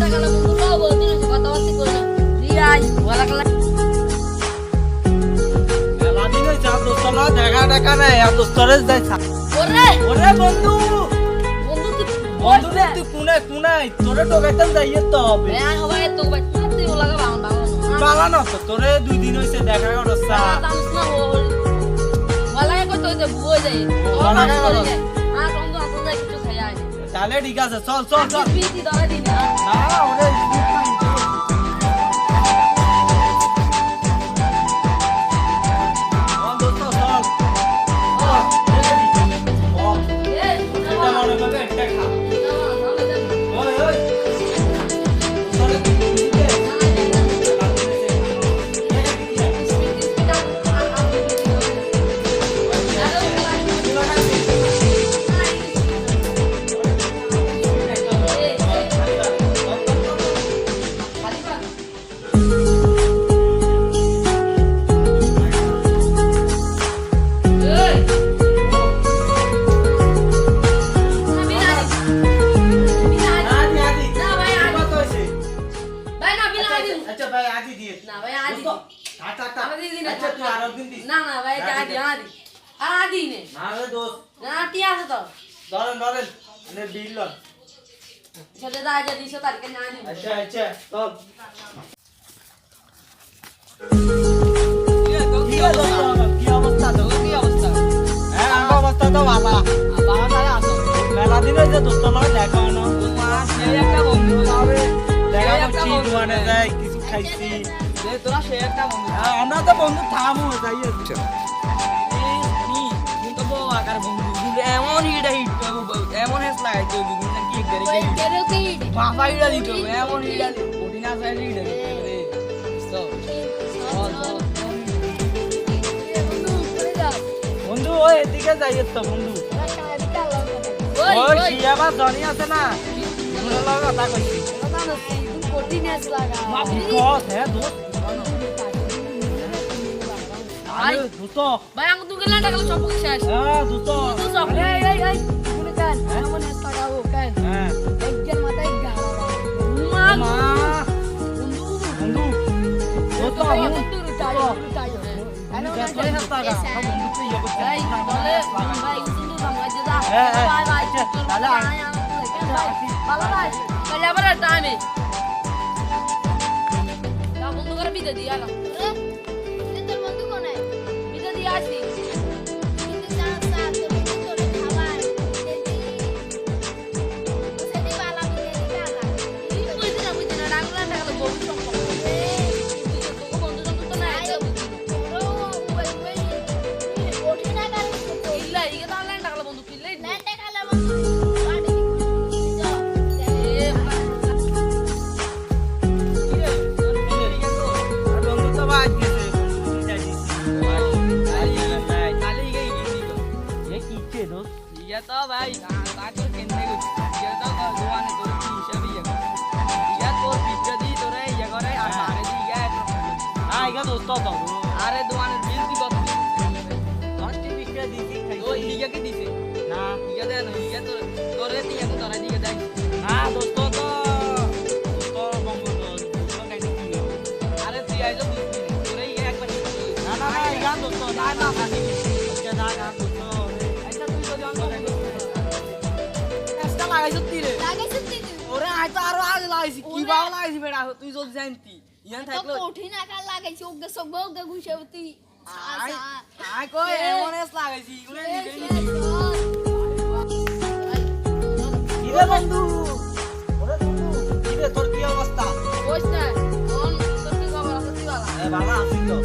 টাকা বন্ধু পাও বলতে কথাবার্তা কই না রিয়াই ওলা কালা লাদিন হইছে আর দোস্তরা দেখা দেখা নাই আর দোস্তরে যাইছা ওরে ওরে বন্ধু বন্ধু তুই বন্ধু রে তুই কোনায় তোরে টোকাইতাম যাইয়ে তো হবে হ্যাঁ হবে তো ভাই তুই ওলা কা বালানো তো তোরে 2 দিন হইছে দেখা করছা জানিস না ওলা কা কই তো বুই যাই ওলা কা করে যায় আর বন্ধু আসল যায় কিছু খাই আয় তাহলে ঠিক আছে চল বিটি ধরে দিন না না ওরে আমরা তো বন্ধু থামু যাই এমন হিটা হিট এমন হেস লাগাইতে কি বাবা হিটা দিত এমন হিটা কঠিন আছে হিটা বন্ধু ওই এদিকে যাইয়ে তো বন্ধু ওই শিয়াবা জনি আছে না ওর লগে কথা কইছি কঠিন আছে লাগা মাফি কস হে দোস্ত ভাই দুটো ভাই আঙ্গু তুমি গেলা টাকা সব কিছু শেষ হ্যাঁ দুটো তুই সব এই তুমি কেন এমন হেস লাগাও কেন হ্যাঁ একজন মাথায় গাড়া মা বন্ধু বন্ধু দুটো বন্ধু রুটাইও আরে কই হাসতা গা সব বন্ধু তুই ইয়ে করছিস ভাই বলে ভাই তুমি বাংলা যা ভাই ভাই তাহলে ভালো ভাই কাল আবার টাইমে না বন্ধু করে বিদে দিয়া না আসি কিন্তু জানা তোর তোরে খাবার সেদি বালা বিলে দিলা তুই বুঝি না রাগলা টাকা গরু সম্পর্ক তো বন্ধু তো না এটা বুঝি ওই ওঠে না গাড়ি ইল্লা ইগে তো অনলাইন টাকা বন্ধু কিল্লাই না টাকা বন্ধু বাড়ি বন্ধু তো বাজ গেছে तो भाई ताको केने को ये तो दुआने तो की हिसाब ही ये तो पिक्चर दी तो रे ये करे आ मारे दी गया हां इगा दोस्त तो अरे दुआने बिल दी बात लास्ट पिक्चर दी थी तो ये के दी से ना ये दे ना ये तो रे ती को तोरा दी के दे ना दोस्त तो बंगो तो कैसे की अरे ती आई तो बुझती तो रे ये एक बार ना इगा दोस्त ना खाली क्या ना दोस्त ऐसा तू तो जान লাগাইছ তিরে লাগাইছিস তুই ওরে আই তো আরো আগে লাগাইছি কি বাও লাগাইছি বেটা তুই যদি জানতি ইয়ান তো থাকলো কঠিন আকার লাগাইছি ওগে সব ওগে ঘুষাবতি আই আই কই এমন এস লাগাইছি উনি নিজে কিরে বন্ধু ওরে বন্ধু কিরে তোর কি অবস্থা কইছ না কোন তোর কি খবর আছে তুই বালা এ বাবা আসি তো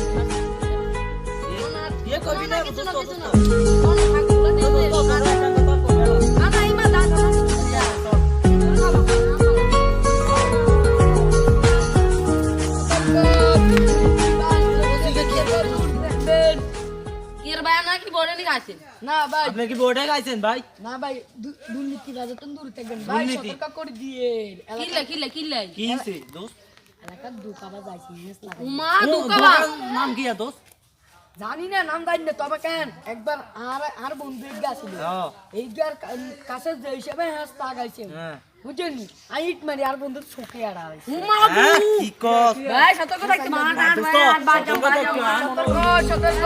ये कोई भी नहीं दोस्तों কোন ঠাকুর দে দে না না ইমা দান না ভাই আপনি কি বোর্ডে গাইছেন ভাই না ভাই দুর্নীতি বাজার তো দূর থাকবেন ভাই সতর্ক করে দিয়ে কিল্লে কি হইছে দোস্ত এলাকার দুকাবা যাইছি নেস লাগা উমা দুকাবা নাম কি দোস্ত জানি না নাম জানি না তবে কেন একবার আর বন্ধু এক গাছিল হ্যাঁ এইটার কাছে যে হিসেবে হাস লাগাইছে হ্যাঁ বুঝছেন আই ইট মারি আর বন্ধু ছোকে আড়া হইছে হ্যাঁ কি কস ভাই সতর্ক থাকতে মান আর দোস্ত, ভাই আর বাজাও সতর্ক থাকতে, বাজাও আর সতর্ক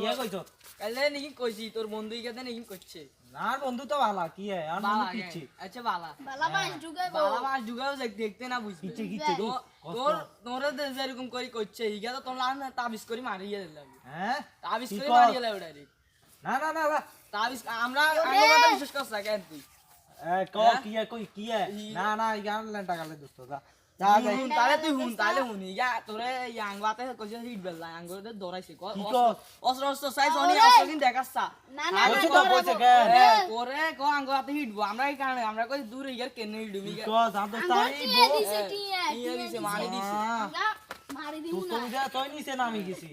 ইয়ে কইছ কালে নাকি কইছি তোর বন্ধু ইগাতে নাকি করছে না বন্ধু তো ভালো কি হয় আর বালা বন্ধু কিচ্ছি আচ্ছা বালা বালা বাস ঢুকাই বালা মাছ ঢুকাও দেখতে না বুঝছি কিচ্ছি কিচ্ছি তোর তোর যেরকম করি করছে ইগা তো তোর লান তাবিজ করি মারিয়ে দিলাম হ্যাঁ তাবিজ কি করি কস? মারিয়ে দিলাম ডাইরেক্ট না না না না তাবিজ আমরা আমার কথা বিশ্বাস করছ কেন তুই ক কি হয় কই কি হয় না না ইয়ার লেন্টা গালে দোস্ত যা যা যাই হুন তাহলে তুই হুন তাহলে হুন ইয়া তোরে ইয়াংবাতে কইছে হিট বেলা আঙ্গুরে দৌড়াইছে কি কস? অস্ত্র অস্ত্র সাইজ অনি অস্ত্র দিন দেখাচ্ছা না না কইছে তো কইছে কেন করে ক আঙ্গুরাতে হিটবো আমরা এই কারণে আমরা কই দূর ইয়ার কেন হিটবি কি কস আম দোস্ত আঙ্গুর আই টিয়া দিছে টিয়া ইয়া দিছে মারি দিছে আমরা মারি দিমু দোস্ত না বুঝা তুই নিছে না আমি গেছি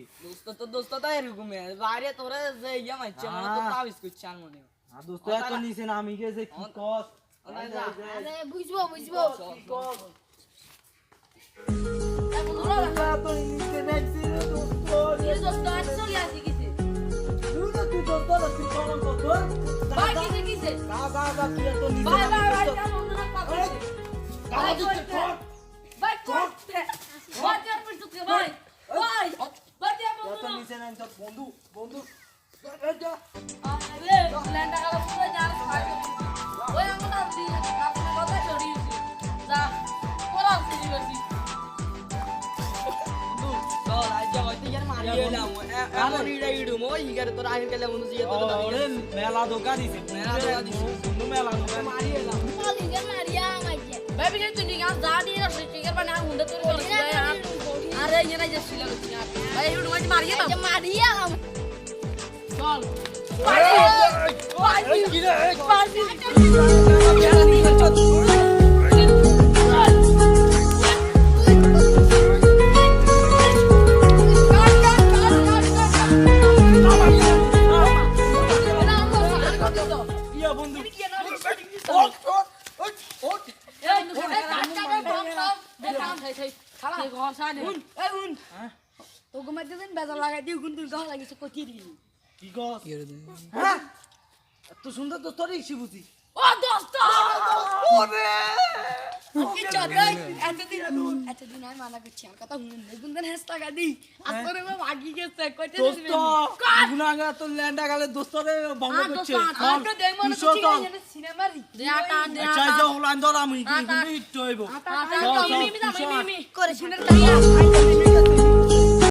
দোস্ত তো এরকম বাইরে তোরে যে ইয়া মারছে মানে তো তাবিজ করছে আর মনে আর দোস্ত এত নিছে না আমি গেছে কি কস আরে বুঝবো বুঝবো কি কস বন্ধুরা তো নিছে দেখছি রে দোস্ত কি দোস্ত আজ চলে আসি কিছে তুই দোস্ত না তুই কোন কত ভাই কিছে কিছে যা কি এত নিছে ভাই ভাই ভাই তা বন্ধুরা কথা কালা দিতে কর ভাই করতে ভাই আর পর তুই ভাই ভাই ভাই এত বন্ধুরা নিছে না তো বন্ধু বন্ধু আরে ল্যান্ডা কালা পুরো যার ভাই ওই আমরা দিন আপনার কথা ছড়িয়েছি যা কোলা সিরিয়াসলি চল আজ হয়তো ইয়ার মারিয়ে এলাম এমন ইড়া ইড়ুম ওই ইগারে তোর আগে গেলে মনে হচ্ছে তোর ওরে মেলা দোকা দিছে মেলা ধোকা দিছে। বন্ধু মেলা দোকা মারিয়ে এলাম কলিগে মারিয়া আমাকে ভাই বিকে তুই নিগাস যা দিয়ে না স্টিকার বানা হুন্ডা তোর করে আরে ইয়ে না যে ছিল ভাই একটু মাঝে মারিয়ে দাও যে মারিয়া আমাকে চল ইয়া বন্ধু তোকে মধ্যে দিন বেজার লাগাই দিও কিন্তু গাও লাগিছে কতি দিবি কি কস হ্যাঁ এত সুন্দর তো তোরই শিবুতি ও দোস্ত কি চাই এতদিন আমি মানা করছি আর কথা শুনুন দেখুন দেন হেস টাকা দিই আসলে আমি ভাগি গেছে কইতে দোস্ত দিবি গুনাগা তো ল্যান্ডা গালে দোস্তরে বঙ্গ করছে আমরা দেই মনে করছি এখানে সিনেমা রি আচ্ছা যা হলান ধর আমি কিন্তু একটু হইব করে শুনে শুনে